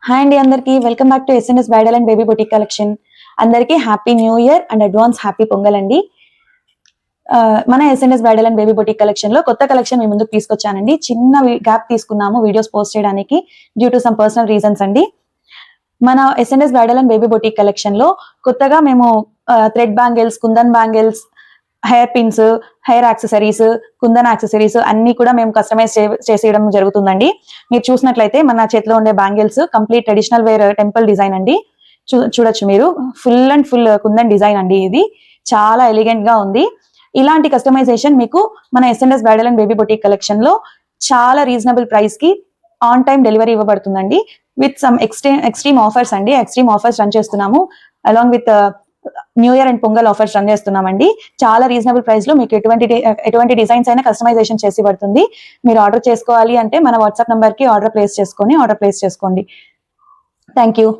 Hi అండి అందరికి welcome back to SNS bridal and baby boutique collection. అందరికి happy new year and advance happy Pongal అండి. మన SNS bridal and baby boutique collection లో కొత్త collection మీ ముందుకు తీసుకొచ్చానండి. చిన్న గ్యాప్ తీసుకున్నాము వీడియోస్ పోస్ట్ చేయడానికి due to some personal reasons అండి. మన SNS bridal and baby boutique collection లో కొత్తగా మేము thread bangles, Kundan bangles, hair pins, hair accessories, Kundan accessories అన్ని కూడా మేము కస్టమైజ్ చేసేయడం జరుగుతుందండి. మీరు చూసినట్లయితే మన చేతిలో ఉండే bangles complete traditional wear temple design అండి. చూడొచ్చు మీరు, full and full kundan design అండి. ఇది చాలా ఎలిగెంట్ గా ఉంది. ఇలాంటి కస్టమైజేషన్ మీకు మన SNS bridal and baby boutique collection లో చాలా రీజనబుల్ ప్రైస్ కి ఆన్ టైం డెలివరీ ఇవ్వబడుతుందండి. విత్ సమ్ ఎక్స్ట్రీమ్ ఆఫర్స్ అండి. ఎక్స్ట్రీమ్ ఆఫర్స్ రన్ చేస్తున్నాము along with new year and Pongal offers run చేస్తున్నామండి. చాలా రీజనబుల్ ప్రైస్ లో మీకు ఎటువంటి డిజైన్స్ అయినా కస్టమైజేషన్ చేసి పడుతుంది. మీరు ఆర్డర్ చేసుకోవాలి అంటే మన వాట్సాప్ నంబర్ కి ఆర్డర్ ప్లేస్ చేసుకోండి. Thank you.